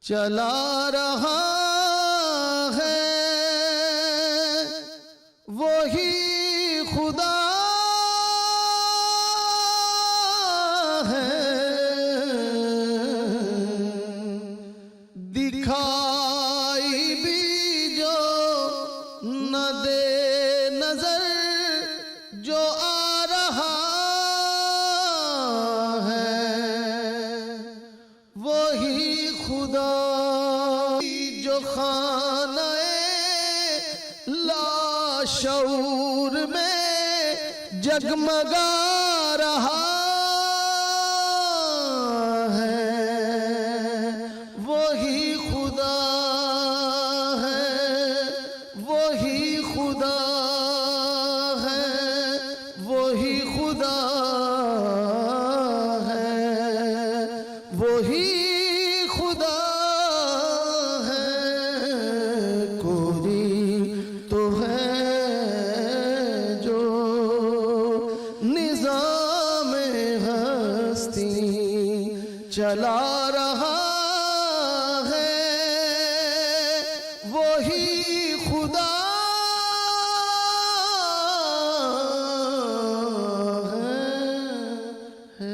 چلا رہا ہے وہی خدا ہے، دکھائی بھی جو نہ دے نظر جو آ رہا ہے، وہی خدا جو خانہ لاشعور میں جگمگا رہا ہے، وہی خدا ہے، وہی خدا ہے، وہی خدا ہے، وہی خدا ہے، کوئی تو ہے جو نظام ہستی چلا رہا ہے، وہی خدا ہے۔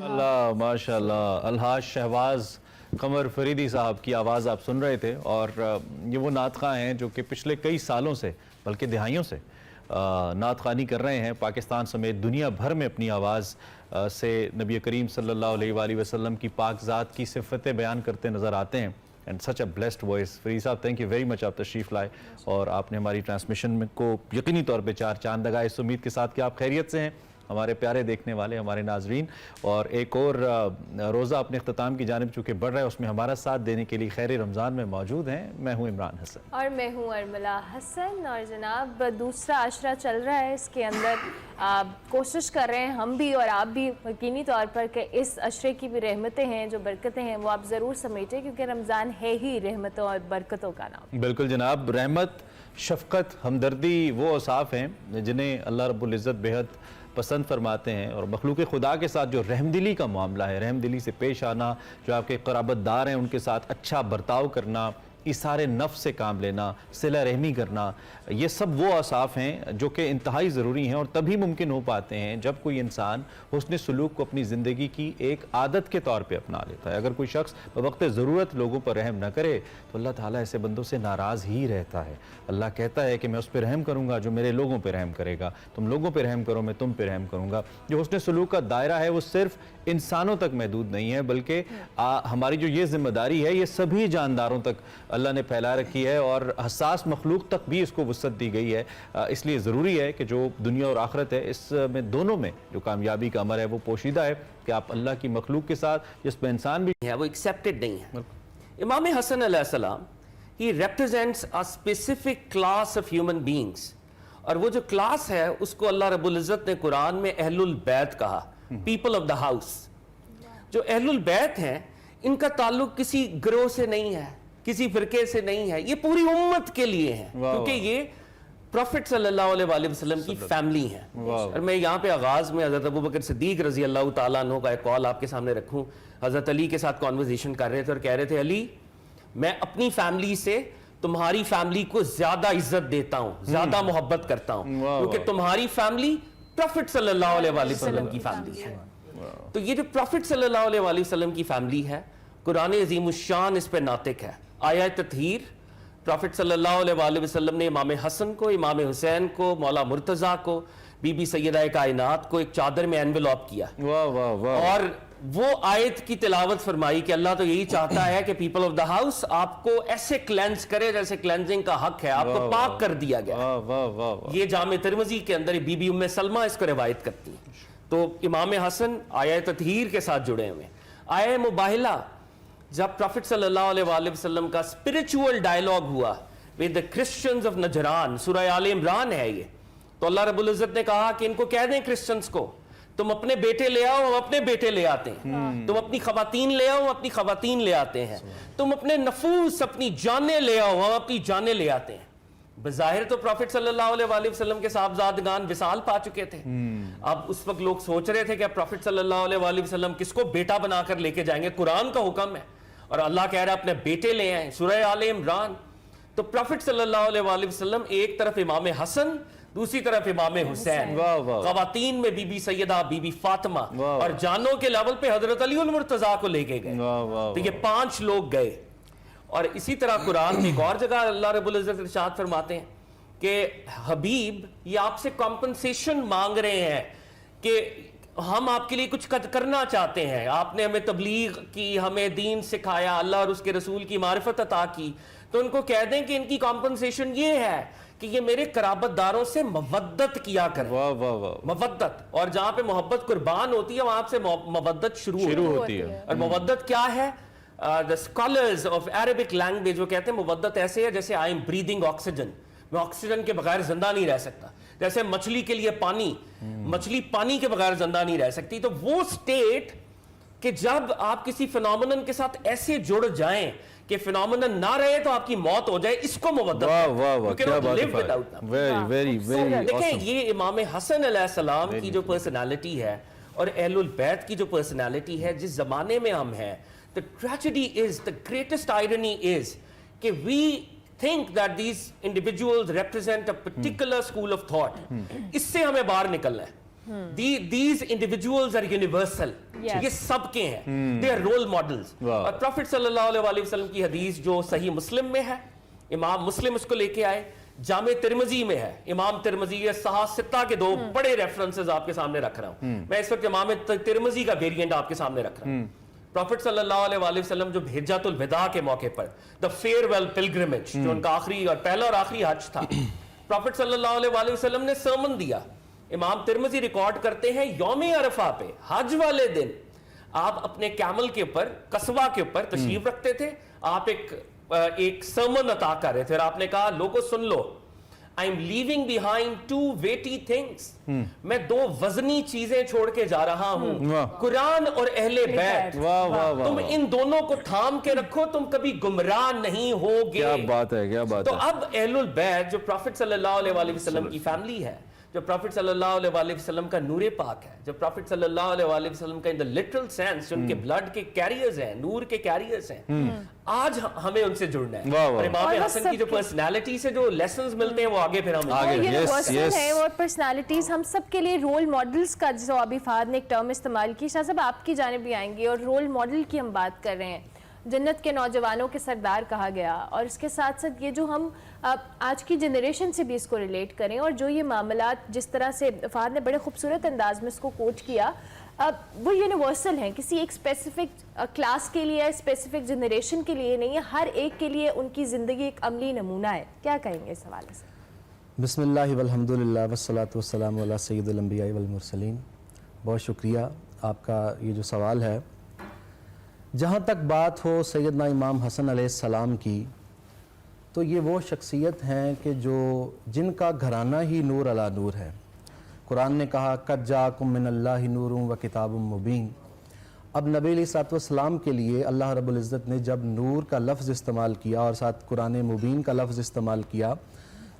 اللہ ماشاء اللہ، الحاج شہباز قمر فریدی صاحب کی آواز آپ سن رہے تھے، اور یہ وہ نعت خواں ہیں جو کہ پچھلے کئی سالوں سے بلکہ دہائیوں سے نعت خوانی کر رہے ہیں، پاکستان سمیت دنیا بھر میں اپنی آواز سے نبی کریم صلی اللہ علیہ وآلہ وسلم کی پاک ذات کی صفتیں بیان کرتے نظر آتے ہیں. And such a blessed voice. Farid Sahib thank you very مچ، آپ تشریف لائے اور آپ نے ہماری ٹرانسمیشن میں کو یقینی طور پہ چار چاند لگائے، اس امید کے ساتھ کہ آپ خیریت سے ہیں ہمارے پیارے دیکھنے والے، ہمارے ناظرین. اور ایک اور روزہ اپنے اختتام کی جانب چونکہ بڑھ رہا ہے، اس میں ہمارا ساتھ دینے کے لیے خیر رمضان میں موجود ہیں. میں ہوں عمران حسن اور میں ہوں ارملہ حسن. اور جناب دوسرا عشرہ چل رہا ہے، اس کے اندر کوشش کر رہے ہیں ہم بھی اور آپ بھی یقینی طور پر کہ اس عشرے کی بھی رحمتیں ہیں، جو برکتیں ہیں، وہ آپ ضرور سمیٹیں، کیونکہ رمضان ہے ہی رحمتوں اور برکتوں کا نام. بالکل جناب. رحمت، شفقت، ہمدردی وہ اوصاف ہیں جنہیں اللہ رب العزت بہت پسند فرماتے ہیں، اور مخلوق خدا کے ساتھ جو رحم دلی کا معاملہ ہے، رحم دلی سے پیش آنا، جو آپ کے قرابت دار ہیں ان کے ساتھ اچھا برتاؤ کرنا، اثار نفس سے کام لینا، صلہ رحمی کرنا، یہ سب وہ اوصاف ہیں جو کہ انتہائی ضروری ہیں، اور تبھی ممکن ہو پاتے ہیں جب کوئی انسان حسن سلوک کو اپنی زندگی کی ایک عادت کے طور پہ اپنا لیتا ہے. اگر کوئی شخص بوقت ضرورت لوگوں پر رحم نہ کرے تو اللہ تعالیٰ ایسے بندوں سے ناراض ہی رہتا ہے. اللہ کہتا ہے کہ میں اس پہ رحم کروں گا جو میرے لوگوں پہ رحم کرے گا، تم لوگوں پہ رحم کرو میں تم پہ رحم کروں گا. جو حسن سلوک کا دائرہ ہے وہ صرف انسانوں تک محدود نہیں ہے، بلکہ ہماری جو یہ ذمہ داری ہے یہ سبھی جانداروں تک اللہ نے پھیلا رکھی ہے، اور حساس مخلوق تک بھی اس کو وسعت دی گئی ہے. اس لیے ضروری ہے کہ جو دنیا اور آخرت ہے اس میں دونوں میں جو کامیابی کا عمر ہے وہ پوشیدہ ہے کہ آپ اللہ کی مخلوق کے ساتھ، جس میں انسان بھی ہے، وہ ایکسیپٹڈ نہیں ہے. امام حسن علیہ السلام he represents a specific class of human beings، اور وہ جو کلاس ہے اس کو اللہ رب العزت نے قرآن میں اہل البیت کہا، people of the house. جو اہل البیت ہیں ان کا تعلق کسی گروہ سے نہیں ہے، کسی فرقے سے نہیں ہے، یہ پوری امت کے لیے ہے، کیونکہ یہ پروفٹ صلی اللہ علیہ وآلہ وسلم کی فیملی ہے. اور میں یہاں پہ آغاز میں حضرت ابوبکر صدیق رضی اللہ تعالیٰ عنہ کا ایک قول آپ کے سامنے رکھوں. حضرت علی کے ساتھ کانورزیشن کر رہے تھے اور کہہ رہے تھے، علی میں اپنی فیملی سے تمہاری فیملی کو زیادہ عزت دیتا ہوں، زیادہ محبت کرتا ہوں، کیونکہ تمہاری فیملی پروفٹ صلی اللہ علیہ وآلہ وسلم کی فیملی ہے. تو یہ جو پروفٹ صلی اللہ علیہ وآلہ وسلم کی فیملی ہے، قرآن عظیم الشان اس پہ ناطق ہے. آیہ تطہیر، پروفٹ صلی اللہ علیہ وآلہ وسلم نے امام حسن کو، امام حسین کو، مولا مرتضیٰ کو، بی بی سیدہ کائنات کو ایک چادر میں انویلوپ کیا، اور وہ آیت کی تلاوت فرمائی کہ اللہ تو یہی چاہتا ہے کہ پیپل آف دا ہاؤس آپ کو ایسے کلینز کرے جیسے کلینزنگ کا حق ہے، آپ کو پاک کر دیا گیا. یہ جامع ترمذی کے اندر بی بی ام سلمہ اس کو روایت کرتی ہیں. تو امام حسن آیہ تطہیر کے ساتھ جڑے ہوئے. آیہ مباہلہ، جب پروفٹ صلی اللہ علیہ وآلہ وسلم کا اسپرچول ڈائلاگ ہوا with the Christians of Najran, سورہ آل عمران ہے یہ، تو اللہ رب العزت نے کہا کہ ان کو کہہ دیں کرسچنز کو، تم اپنے بیٹے لے آؤ ہم اپنے بیٹے لے آتے ہیں، تم اپنی خواتین لے آؤ ہم اپنی خواتین لے آتے ہیں، تم اپنے نفوس اپنی جانیں لے آؤ ہم اپنی جانیں لے آتے ہیں. بظاہر تو پروفٹ صلی اللہ علیہ وآلہ وسلم کے صاحبزادگان وصال پا چکے تھے. اب اس وقت لوگ سوچ رہے تھے کہ پروفٹ صلی اللہ علیہ وآلہ وسلم کس کو بیٹا بنا کر لے کے جائیں گے، قرآن کا حکم ہے اور اللہ کہہ رہا ہے اپنے بیٹے لے آئیں. سورہ آل عمران. تو پروفٹ صلی اللہ علیہ وآلہ وسلم ایک طرف امام حسن, دوسری طرف امام حسین, واہ واہ. خواتین میں بی بی سیدہ بی بی فاطمہ, واہ. اور جانوں کے لیول پہ حضرت علی المرتضیٰ کو لے کے گئے. واہ واہ. تو یہ 5 لوگ گئے. اور اسی طرح قرآن میں ایک اور جگہ اللہ رب العزت ارشاد فرماتے ہیں کہ حبیب یہ آپ سے کمپنسیشن مانگ رہے ہیں کہ ہم آپ کے لیے کچھ کرنا چاہتے ہیں, آپ نے ہمیں تبلیغ کی, ہمیں دین سکھایا, اللہ اور اس کے رسول کی معرفت عطا کی, تو ان کو کہہ دیں کہ ان کی کمپنسیشن یہ ہے کہ یہ میرے قرابت داروں سے مودت کیا کریں. واہ واہ واہ. مودت, اور جہاں پہ محبت قربان ہوتی ہے وہاں سے مودت شروع ہوتی ہے. اور مودت کیا ہے؟ the scholars of Arabic language وہ کہتے ہیں مودت ایسے ہے جیسے I am breathing oxygen, میں آکسیجن کے بغیر زندہ نہیں رہ سکتا. جیسے مچھلی کے لیے پانی, مچھلی پانی کے بغیر زندہ نہیں رہ سکتی. تو وہ سٹیٹ کہ جب آپ کسی فینومنن کے ساتھ ایسے جڑ جائیں کہ فینومنن نہ رہے تو آپ کی موت ہو جائے, اس کو مودت. واہ واہ واہ, کیا بات ہے. Very very very. دیکھیں یہ امام حسن علیہ السلام کی جو پرسنالٹی ہے اور اہل البیت کی جو پرسنالٹی ہے, جس زمانے میں ہم ہیں, the tragedy is, the greatest irony is کہ we think that these individuals represent a particular school of thought. اس سے ہمیں باہر نکلنا ہے. These individuals are universal. یہ سب کے ہیں. They are role models. اور پروفٹ صلی اللہ علیہ وسلم کی حدیث جو صحیح مسلم میں ہے, امام مسلم اس کو لے کے آئے, جامع ترمذی میں ہے, امام ترمذی یہ صحاح ستہ کے 2 بڑے ریفرنسز آپ کے سامنے رکھ رہا ہوں. میں اس وقت امام ترمذی کا ویریئنٹ آپ کے سامنے رکھ رہا ہوں. پروفٹ صلی اللہ علیہ وسلم جو حجۃ الوداع کے موقع پر دا فیئرویل پلگرمیج, جو ان کا آخری اور پہلا اور آخری حج تھا, پروفٹ صلی اللہ علیہ وسلم نے سرمن دیا. امام ترمذی ریکارڈ کرتے ہیں یوم عرفہ پہ حج والے دن آپ اپنے کیمل کے اوپر, قصبہ کے اوپر تشریف رکھتے تھے, آپ ایک سرمن عطا کر رہے تھے, اور آپ نے کہا لوگوں سن لو, I am leaving behind 2 weighty things. میں 2 وزنی چیزیں چھوڑ کے جا رہا ہوں, قرآن اور اہل بیت. تم ان دونوں کو تھام کے رکھو, تم کبھی گمراہ نہیں ہوگے. کیا بات ہے, کیا بات ہے. تو اب اہل البیت جو پروفٹ صلی اللہ علیہ وسلم کی فیملی ہے, جو پروفٹ صلی اللہ علیہ وسلم کا نور پاک ہے, جو پروفٹ صلی اللہ علیہ وسلم کا ان دا لٹرل سینس جو ان کے بلڈ کے کیریئرز ہیں, نور کے کیریئرز ہیں, آج ہمیں ان سے جڑنا ہے. اور امام حسن کی جو پرسنالٹی سے جو لیسنز ملتے ہیں وہ آگے پھر ہم یونیورسل ہیں, اور پرسنالٹیز ہم سب کے لیے رول ماڈلز کا, جو ابھی فہد نے ایک ٹرم استعمال کی, شاہ صاحب آپ کی جانب بھی آئیں گے, اور رول ماڈل کی ہم بات کر رہے ہیں. جنت کے نوجوانوں کے سردار کہا گیا, اور اس کے ساتھ ساتھ یہ جو ہم آج کی جنریشن سے بھی اس کو ریلیٹ کریں, اور جو یہ معاملات جس طرح سے فہد نے بڑے خوبصورت انداز میں اس کو کوٹ کیا, وہ یونیورسل ہیں, کسی ایک اسپیسیفک کلاس کے لیے, اسپیسیفک جنریشن کے لیے نہیں ہے, ہر ایک کے لیے ان کی زندگی ایک عملی نمونہ ہے. کیا کہیں گے اس حوالے سے؟ بسم اللہ والحمد للہ والصلاة والسلام علی سید الانبیاء والمرسلین. بہت شکریہ آپ کا یہ جو سوال ہے. جہاں تک بات ہو سیدنا امام حسن علیہ السلام کی, تو یہ وہ شخصیت ہیں کہ جن کا گھرانہ ہی نور علی نور ہے. قرآن نے کہا قد جاءکم من اللہ نور و کتاب مبین. اب نبی علیہ السلام کے لیے اللہ رب العزت نے جب نور کا لفظ استعمال کیا اور ساتھ قرآن مبین کا لفظ استعمال کیا,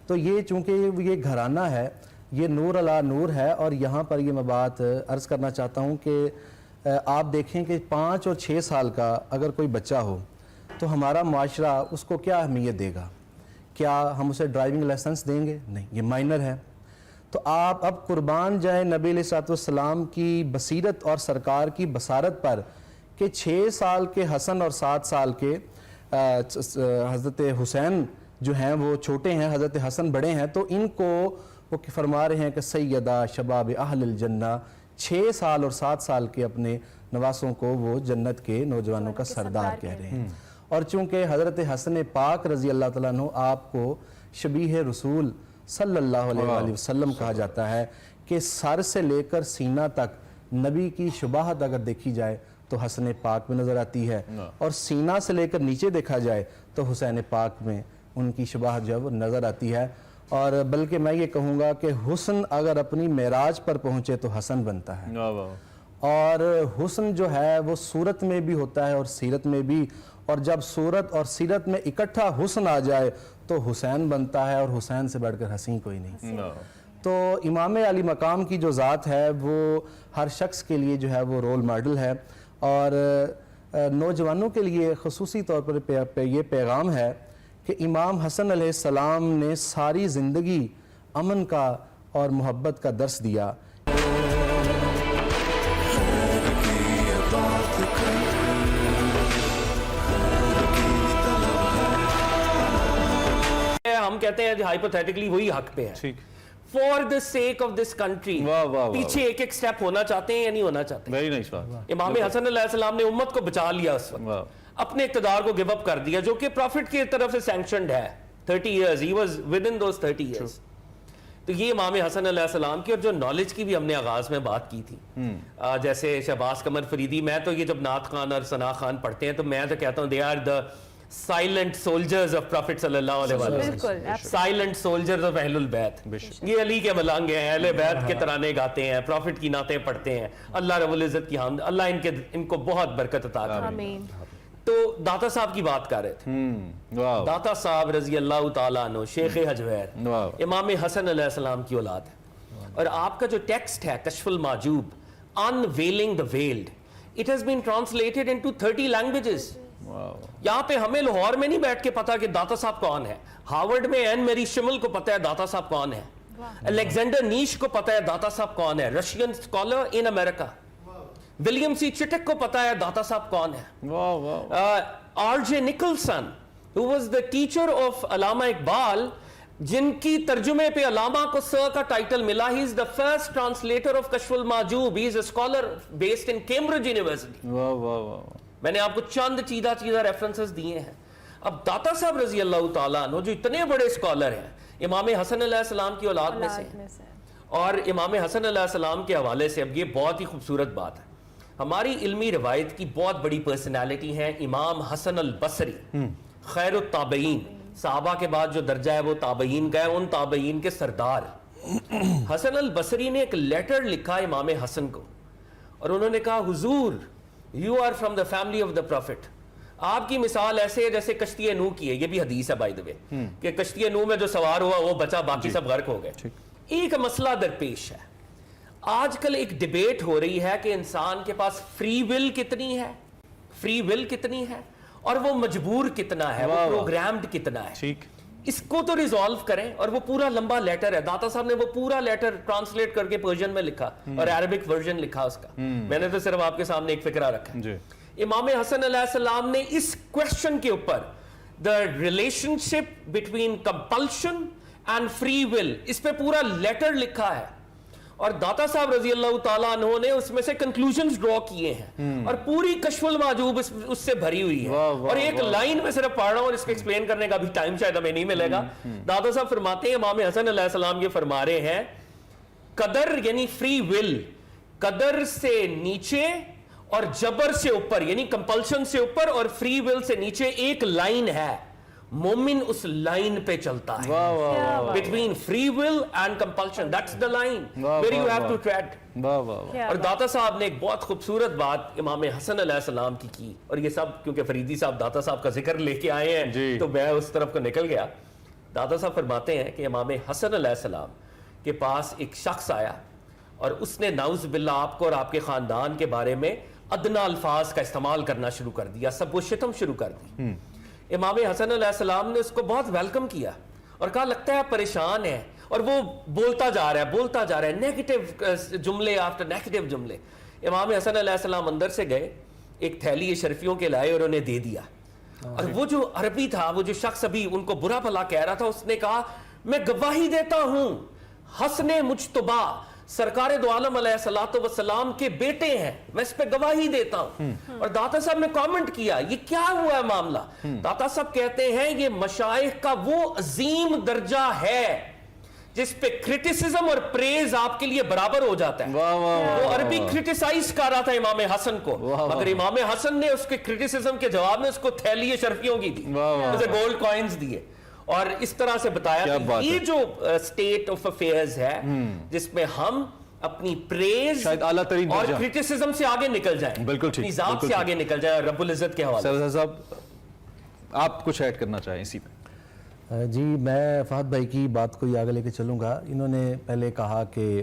تو یہ چونکہ یہ گھرانہ ہے, یہ نور علی نور ہے. اور یہاں پر یہ میں بات عرض کرنا چاہتا ہوں کہ آپ دیکھیں کہ 5 اور 6 سال کا اگر کوئی بچہ ہو تو ہمارا معاشرہ اس کو کیا اہمیت دے گا؟ کیا ہم اسے ڈرائیونگ لائسنس دیں گے؟ نہیں, یہ مائنر ہے. تو آپ اب قربان جائیں نبی علیہ السلام کی بصیرت اور سرکار کی بصارت پر کہ 6 سال کے حسن اور 7 سال کے حضرت حسین جو ہیں وہ چھوٹے ہیں, حضرت حسن بڑے ہیں, تو ان کو وہ فرما رہے ہیں کہ سیدہ شباب اہل الجنہ, 6 سال اور 7 سال کے اپنے نواسوں کو وہ جنت کے نوجوانوں کا سردار کہہ رہے ہیں. اور چونکہ حضرت حسن پاک رضی اللہ تعالیٰ عنہ آپ کو شبیہ رسول صلی اللہ علیہ وآلہ وسلم کہا جاتا ہے کہ سر سے لے کر سینہ تک نبی کی شباہت اگر دیکھی جائے تو حسن پاک میں نظر آتی ہے, اور سینہ سے لے کر نیچے دیکھا جائے تو حسین پاک میں ان کی شباہت جو ہے وہ نظر آتی ہے. اور بلکہ میں یہ کہوں گا کہ حسن اگر اپنی معراج پر پہنچے تو حسن بنتا ہے. اور حسن جو ہے وہ صورت میں بھی ہوتا ہے اور سیرت میں بھی, اور جب صورت اور سیرت میں اکٹھا حسن آ جائے تو حسین بنتا ہے, اور حسین سے بڑھ کر حسین کوئی نہیں. تو امام علی مقام کی جو ذات ہے وہ ہر شخص کے لیے جو ہے وہ رول ماڈل ہے. اور نوجوانوں کے لیے خصوصی طور پر یہ پیغام ہے کہ امام حسن علیہ السلام نے ساری زندگی امن کا اور محبت کا درس دیا. ہم کہتے ہیں ہائپوتھیٹیکلی وہی حق پہ ہے. For the sake of this country پیچھے ایک ایک سٹیپ ہونا چاہتے ہیں یا نہیں ہونا چاہتے. ویری نائس بات. امام حسن علیہ السلام نے امت کو بچا لیا اس وقت, اپنے اقتدار کو گیو اپ کر دیا, جو کہ پروفٹ کی طرف سے سینکشنڈ ہے. 30 years he was within those 30 years. تو یہ امام حسن علیہ السلام کی, اور جو نالج کی بھی ہم نے آغاز میں بات کی تھی, جیسے شہباز قمر فریدی, میں تو یہ جب نعت خان اور ثنا خان پڑھتے ہیں تو میں تو کہتا ہوں they are the silent soldiers of Prophet صلی اللہ علیہ وسلم, silent soldiers of اہل البیت. یہ علی کے ملانگے ہیں, اہل بیت کے ترانے گاتے ہیں, پروفٹ کی نعتیں پڑھتے ہیں. اللہ رب العزت کی حمد, اللہ ان کو بہت برکت عطا کرے. آمین. تو داتا صاحب کی بات کر رہے تھے. داتا صاحب رضی اللہ تعالیٰ عنہ, شیخ حجویر, امام حسن علیہ السلام کی اولاد ہے. اور آپ کا جو ٹیکسٹ ہے کشف al Mahjub, Unveiling the Veiled, it has been translated into 30 languages. یہاں پہ ہمیں لاہور میں نہیں بیٹھ کے پتا کہ داتا صاحب کون ہے, ہارورڈ میں این میری شمل کو پتا ہے داتا صاحب کون ہے, الیگزینڈر نیش کو پتا ہے داتا صاحب کون ہے, Russian scholar in America, William C Chittick کو پتا ہے داتا صاحب کون ہے, R J Nicholson who was the teacher of علامہ اقبال, جن کی ترجمے پہ علامہ کو سر کا ٹائٹل ملا. he is the first translator of کشف al Mahjub. he is a scholar based in Cambridge University. میں نے آپ کو چند چیدہ ریفرنسز دیے ہیں. اب داتا صاحب رضی اللہ تعالیٰ عنہ جو اتنے بڑے اسکالر ہیں, امام حسن علیہ السلام کی اولاد میں سے ہیں, اور امام حسن علیہ السلام کے حوالے سے اب یہ بہت ہی خوبصورت بات ہے, ہماری علمی روایت کی بہت بڑی پرسنالٹی ہیں امام حسن البصری, خیر التابعین. صحابہ کے بعد جو درجہ ہے وہ تابعین کا ہے, ان تابعین کے سردار. حسن البصری نے ایک لیٹر لکھا امام حسن کو, اور انہوں نے کہا حضور you are from the family of the prophet. آپ کی مثال ایسے ہے جیسے کشتی نوح کی ہے. یہ بھی حدیث ہے بائی دا وے, کہ کشتی نوح میں جو سوار ہوا وہ بچا, باقی سب غرق ہو گئے. ایک مسئلہ درپیش ہے. آج کل ایک ڈیبیٹ ہو رہی ہے کہ انسان کے پاس فری ول کتنی ہے, فری ول کتنی ہے, اور وہ مجبور کتنا ہے, وہ پروگرامڈ کتنا ہے. اس کو تو ریزالو کریں. اور وہ پورا لمبا لیٹر ہے, داتا صاحب نے وہ پورا لیٹر ٹرانسلیٹ کر کے پرشین میں لکھا اور عربک ورژن لکھا اس کا. میں نے تو صرف آپ کے سامنے ایک فکرہ رکھا. امام حسن علیہ السلام نے اس کوشچن کے اوپر the relationship between compulsion and free will, اس پہ پورا لیٹر لکھا ہے. اور داتا صاحب رضی اللہ تعالیٰ عنہ نے اس میں سے کنکلوژنز ڈرا کیے ہیں, اور پوری کشف المحجوب اس سے بھری ہوئی ہے. اور ایک لائن میں صرف پڑھ رہا ہوں, اور اس کو ایکسپلین کرنے کا بھی ٹائم شاید ہمیں نہیں ملے گا. داتا صاحب فرماتے ہیں, امام حسن علیہ السلام یہ فرما رہے ہیں, قدر یعنی فری ول, قدر سے نیچے اور جبر سے اوپر یعنی کمپلشن سے اوپر اور فری ول سے نیچے ایک لائن ہے. مومن اس لائن پہ چلتا ہے, between free will and compulsion, that's the line where you have to tread. اور داتا صاحب نے ایک بہت خوبصورت بات امام حسن علیہ السلام کی, اور یہ سب کیونکہ فریدی صاحب داتا صاحب کا ذکر لے کے آئے ہیں تو میں اس طرف کو نکل گیا. داتا صاحب فرماتے ہیں کہ امام حسن علیہ السلام کے پاس ایک شخص آیا, اور اس نے نعوذ باللہ آپ کو اور آپ کے خاندان کے بارے میں ادنا الفاظ کا استعمال کرنا شروع کر دیا, سب و شتم شروع کر دی. امام حسن علیہ السلام نے اس کو بہت ویلکم کیا اور کہا لگتا ہے پریشان ہے, اور وہ بولتا جا رہا ہے نیگیٹو جملے آفٹر نیگیٹو جملے. امام حسن علیہ السلام اندر سے گئے, ایک تھیلی اشرفیوں کے لائے اور انہیں دے دیا. اور وہ جو عربی تھا, وہ جو شخص ابھی ان کو برا بھلا کہہ رہا تھا, اس نے کہا میں گواہی دیتا ہوں حسن مجتبی سرکار دو عالم علیہ الصلوۃ والسلام کے بیٹے ہیں, میں اس پہ گواہی دیتا ہوں. اور داتا صاحب نے کامنٹ کیا, یہ کیا ہوا ہے معاملہ؟ داتا صاحب کہتے ہیں یہ مشائخ کا وہ عظیم درجہ ہے جس پہ کرٹیسزم اور پریز آپ کے لیے برابر ہو جاتا ہے. وہ عربی کرٹیسائز کر رہا تھا امام حسن کو, مگر امام حسن نے اس کے کرٹیسزم کے جواب میں اس کو تھیلی شرفیوں کی دی, اسے گولڈ کوائنز دیے, اور اس طرح سے بتایا کہ یہ جو سٹیٹ آف افیئرز ہے جس میں ہم اپنی پریز اور کرٹیسزم سے آگے نکل جائیں, اپنی ذات سے آگے نکل جائیں رب العزت کے حوالے. سر صاحب آپ کچھ ایڈ کرنا چاہیں اسی پہ؟ جی میں فہد بھائی کی بات کو ہی آگے لے کے چلوں گا. انہوں نے پہلے کہا کہ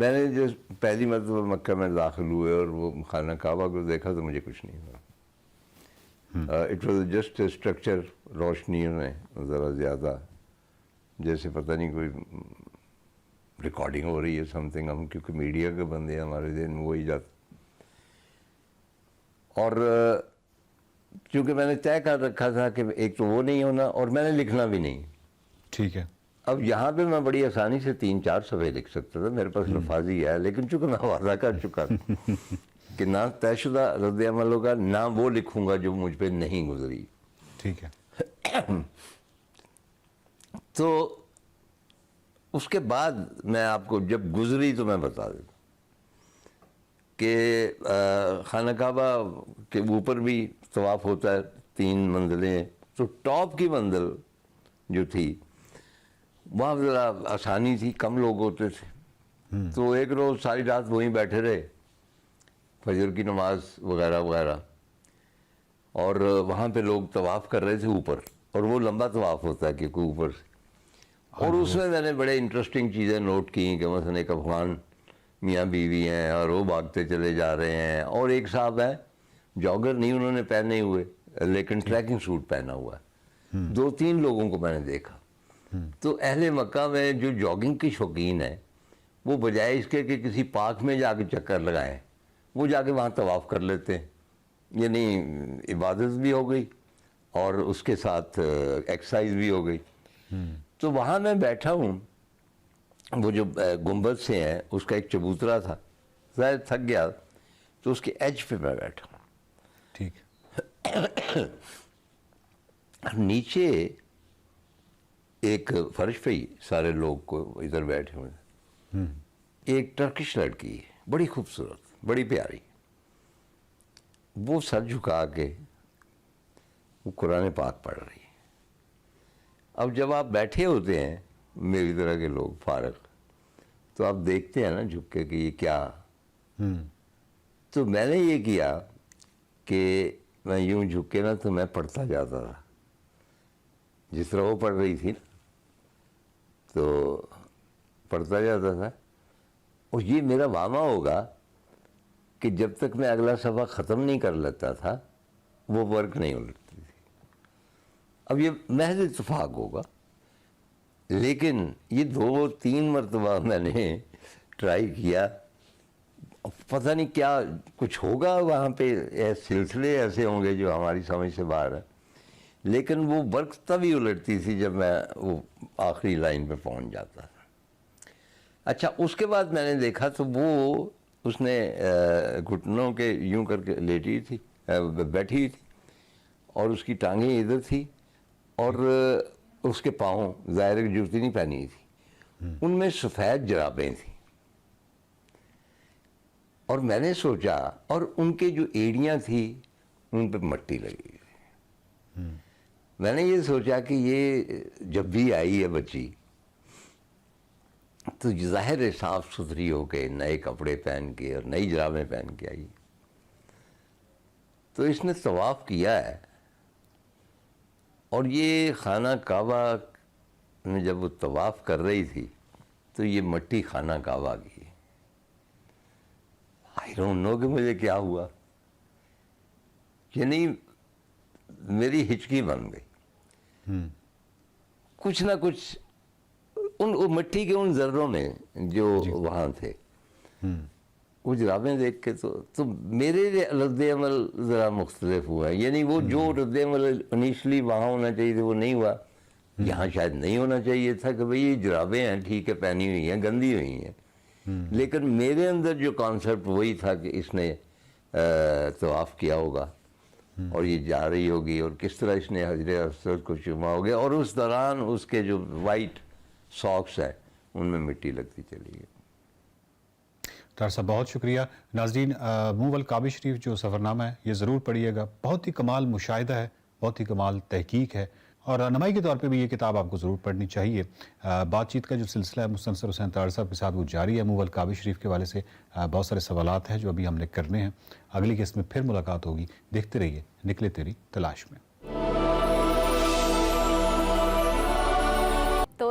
میں نے جو پہلی مرتبہ مکہ میں داخل ہوئے اور وہ خانہ کعبہ کو دیکھا تو مجھے کچھ نہیں ہوا. اٹ واز جسٹ اسٹرکچر، روشنیوں میں ذرا زیادہ جیسے پتہ نہیں کوئی ریکارڈنگ ہو رہی ہے سم تھنگ. ہم کیونکہ میڈیا کے بندے ہیں، ہمارے ذہن میں وہی جاتا. اور چونکہ میں نے طے کر رکھا تھا کہ ایک تو وہ نہیں ہونا اور میں نے لکھنا بھی نہیں. ٹھیک ہے. اب یہاں پہ میں بڑی آسانی سے 3-4 صفحے لکھ سکتا تھا، میرے پاس لفاظی ہے، لیکن چونکہ میں وعدہ کر چکا تھا کہ نہ طے شدہ رد عمل ہوگا، نہ وہ لکھوں گا جو مجھ پہ نہیں گزری. ٹھیک ہے. تو اس کے بعد میں آپ کو جب گزری تو میں بتا دیتا کہ خانہ کعبہ کے اوپر بھی طواف ہوتا ہے 3 منزلیں. تو ٹاپ کی منزل جو تھی وہاں ذرا آسانی تھی، کم لوگ ہوتے تھے. تو ایک روز ساری رات وہیں بیٹھے رہے، فجر کی نماز وغیرہ وغیرہ، اور وہاں پہ لوگ طواف کر رہے تھے اوپر، اور وہ لمبا طواف ہوتا ہے کیونکہ اوپر سے. اور اس میں نے بڑے انٹرسٹنگ چیزیں نوٹ کی کہ مثلا ایک افغان میاں بیوی ہیں اور وہ بھاگتے چلے جا رہے ہیں، اور ایک صاحب ہیں جاگر نہیں انہوں نے پہنے ہوئے لیکن ٹریکنگ سوٹ پہنا ہوا ہے. 2-3 لوگوں کو میں نے دیکھا. تو اہل مکہ میں جو جاگنگ کی شوقین ہے وہ بجائے اس کے کہ کسی پارک میں جا کے چکر لگائیں، وہ جا کے وہاں طواف کر لیتے ہیں. یعنی عبادت بھی ہو گئی اور اس کے ساتھ ایکسرسائز بھی ہو گئی. تو وہاں میں بیٹھا ہوں، وہ جو گنبد سے ہیں اس کا ایک چبوترا تھا، ظاہر تھک گیا تو اس کے ایج پہ میں بیٹھا ہوں. ٹھیک. نیچے ایک فرش پہ ہی سارے لوگ کو ادھر بیٹھے ہوئے، ایک ٹرکش لڑکی ہے بڑی خوبصورت بڑی پیاری، وہ سر جھکا کے وہ قرآن پاک پڑھ رہی ہے. اب جب آپ بیٹھے ہوتے ہیں میری طرح کے لوگ فارغ، تو آپ دیکھتے ہیں نا جھک کے کہ یہ کیا. تو میں نے یہ کیا کہ میں یوں جھک کے نا تو میں پڑھتا جاتا تھا جس طرح وہ پڑھ رہی تھی نا، تو پڑھتا جاتا تھا. اور یہ میرا وامہ ہوگا کہ جب تک میں اگلا صفحہ ختم نہیں کر لیتا تھا وہ ورک نہیں الٹتی تھی. اب یہ محض اتفاق ہوگا، لیکن یہ 2-3 مرتبہ میں نے ٹرائی کیا. پتہ نہیں کیا کچھ ہوگا وہاں پہ، سلسلے ایسے ہوں گے جو ہماری سمجھ سے باہر ہے، لیکن وہ ورک تبھی الٹتی تھی جب میں وہ آخری لائن پہ پہنچ جاتا تھا. اچھا اس کے بعد میں نے دیکھا تو وہ اس نے گھٹنوں کے یوں کر کے لیٹی تھی، بیٹھی تھی، اور اس کی ٹانگیں ادھر تھی اور اس کے پاؤں ظاہر جوتی نہیں پہنی تھی، ان میں سفید جرابیں تھیں. اور میں نے سوچا، اور ان کے جو ایڑیاں تھیں ان پہ مٹی لگی تھی. میں نے یہ سوچا کہ یہ جب بھی آئی ہے بچی تو ظاہر ہے صاف ستھری ہو کے نئے کپڑے پہن کے اور نئی جرابیں پہن کے آئی. تو اس نے طواف کیا ہے، اور یہ خانہ کعبہ میں جب وہ طواف کر رہی تھی تو یہ مٹی خانہ کعبہ کی. آئی ڈونٹ نو کہ مجھے کیا ہوا، یعنی میری ہچکی بن گئی. کچھ نہ کچھ ان مٹی کے ان ذروں میں جو وہاں تھے، وہ جرابیں دیکھ کے تو میرے رد عمل ذرا مختلف ہوا ہے. یعنی وہ جو رد عمل انیشلی وہاں ہونا چاہیے تھا وہ نہیں ہوا. یہاں شاید نہیں ہونا چاہیے تھا کہ بھئی یہ جرابیں ہیں ٹھیک ہے پہنی ہوئی ہیں گندی ہوئی ہیں، لیکن میرے اندر جو کانسیپٹ وہی تھا کہ اس نے طواف کیا ہوگا اور یہ جا رہی ہوگی اور کس طرح اس نے حجر اسود کو چوما ہوگا، اور اس دوران اس کے جو وائٹ ساکس ہیں ان میں مٹی لگتی چلی گئی. ڈاکٹر صاحب بہت شکریہ. ناظرین، موول کعبہ شریف جو سفرنامہ ہے یہ ضرور پڑھیے گا، بہت ہی کمال مشاہدہ ہے، بہت ہی کمال تحقیق ہے، اور رہنمائی کے طور پہ بھی یہ کتاب آپ کو ضرور پڑھنی چاہیے. بات چیت کا جو سلسلہ ہے مستنصر حسین طاہر صاحب کے ساتھ وہ جاری ہے. موول کعبہ شریف کے حوالے سے بہت سارے سوالات ہیں جو ابھی ہم نے کرنے ہیں. اگلی قسط میں پھر ملاقات ہوگی. دیکھتے رہیے نکلے تیری تلاش میں. تو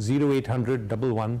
0800 11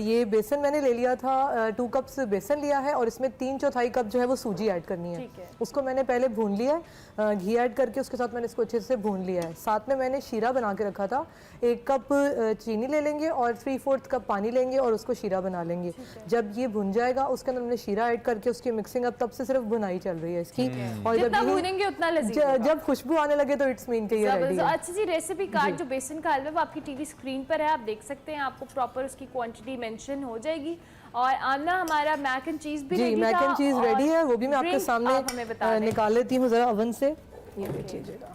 یہ بیسن میں نے لے لیا تھا، 2 کپس بیسن لیا ہے اور اس میں 3/4 کپ جو ہے وہ سوجی ایڈ کرنی ہے۔ اس کو میں نے پہلے بھون لیا ہے، گھی ایڈ کر کے اس کے ساتھ میں نے اس کو اچھے سے بھون لیا ہے۔ ساتھ میں نے شیرہ بنا کے رکھا تھا، 1 کپ چینی لے لیں گے اور 3/4 کپ پانی لیں گے اور اس کو شیرہ بنا لیں گے۔ جب یہ بھن جائے گا اس کے اندر ہم نے شیرہ ایڈ کر کے اس کی مکسنگ اب تب سے صرف بھنائی چل رہی ہے اس کی، اور جتنا بھونیں گے اتنا لذیذ ہوگا۔ جب خوشبو آنے لگے تو اٹس مین کہ یہ ریڈی ہے۔ اچھا جی، ریسیپی کارڈ جو بیسن کا حلوہ وہ آپ کی ٹی وی اسکرین پر ہے، آپ دیکھ سکتے ہیں، آپ کو پراپر اس کی کوانٹٹی مینشن ہو جائے گی۔ اور آمنہ ہمارا میک اینڈ چیز بھی جی ریڈی میک اینڈ چیز ریڈی ہے، وہ بھی میں آپ کے سامنے نکال لیتی ہوں ذرا اوون سے۔ یہ دیکھیے گا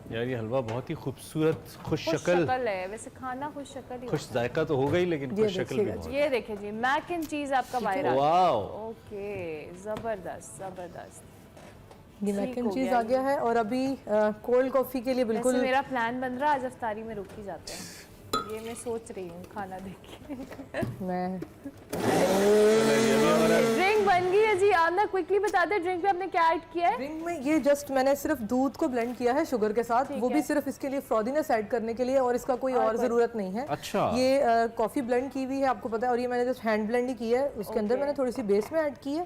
یار یہ حلوہ بہت ہی خوبصورت، خوش خوش شکل شکل ہے، ویسے کھانا خوش شکل ہی خوش ذائقہ تو ہو گئی لیکن خوش شکل بھی بہت۔ یہ دیکھیں جی میک اینڈ چیز آپ کا وائرل، واو اوکے زبردست زبردست۔ یہ میک اینڈ چیز آ گیا ہے اور ابھی کولڈ کافی کے لیے بالکل میرا پلان بن رہا ہے آج افطاری میں رک ہی جاتے ہیں، یہ میں سوچ رہی ہوں کھانا دیکھ کے۔ میں ڈرنک بن گئی ہے جی، آمنہ کوئکلی بتا دیں ڈرنک میں آپ نے کیا ایڈ کیا ہے؟ ڈرنک میں یہ جسٹ میں نے صرف دودھ کو بلینڈ کیا ہے شوگر کے ساتھ، وہ بھی صرف اس کے لیے فرودینس ایڈ کرنے کے لیے اور اس کا کوئی اور ضرورت نہیں ہے۔ اچھا یہ کافی بلینڈ کی ہوئی ہے آپ کو پتا ہے، اور یہ میں نے جسٹ ہینڈ بلینڈ ہی کی ہے، اس کے اندر میں نے تھوڑی سی بیس میں ایڈ کی ہے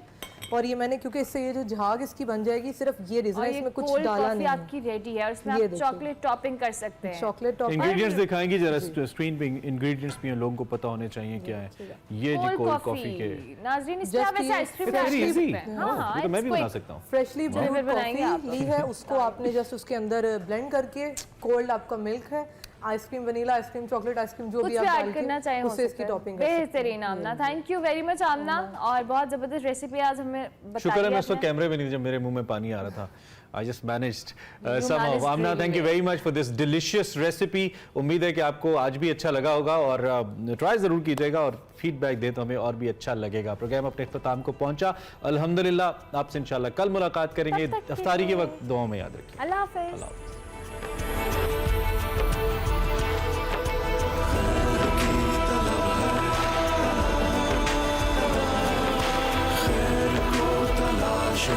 اور یہ میں نے کیونکہ اس سے یہ جو جھاگ اس کی بن جائے گی، صرف یہ ریزن ہے اس میں کچھ ڈالا نہیں ہے۔ آپ کی ریڈی ہے اور اس میں آپ چاکلیٹ ٹاپنگ کر سکتے ہیں۔ چاکلیٹ ٹاپنگ انگریڈینٹس دکھائیں گی ذرا اسکرین پہ، انگریڈینٹس بھی لوگوں کو پتہ ہونے چاہیے کیا ہے۔ یہ جی کولڈ کافی کے ناظرین اس میں آپ ایسے آئس کریم ایڈ کر سکتے ہیں۔ ہاں یہ تو میں بھی بنا سکتا ہوں۔ فریشلی بریوڈ کافی لی ہے، اس کو آپ نے جسٹ اس کے اندر بلینڈ کر کے، کولڈ آپ کا ملک ہے، ice cream vanilla ice cream chocolate ice cream جو بھی آپ ایڈ کرنا چاہیں اسے اس کی ٹاپنگ بہترین Amna, thank you very much Amna, اور بہت زبردست ریسیپی آج ہمیں بتائی شکر ہے میں اس وقت کیمرے میں نہیں، جب میرے منہ میں پانی آ رہا تھا۔ I just managed somehow. Amna, thank you very much for this delicious recipe. امید ہے کہ آپ کو آج بھی اچھا لگا ہوگا اور ٹرائی ضرور کیجیے گا اور فیڈ بیک دے تو ہمیں اور بھی اچھا لگے گا۔ پروگرام اپنے اختتام کو پہنچا، الحمدللہ آپ سے انشاءاللہ کل ملاقات کریں گے۔ افطاری کے وقت دعاؤں میں یاد رکھیے۔ اللہ حافظ۔ تلاش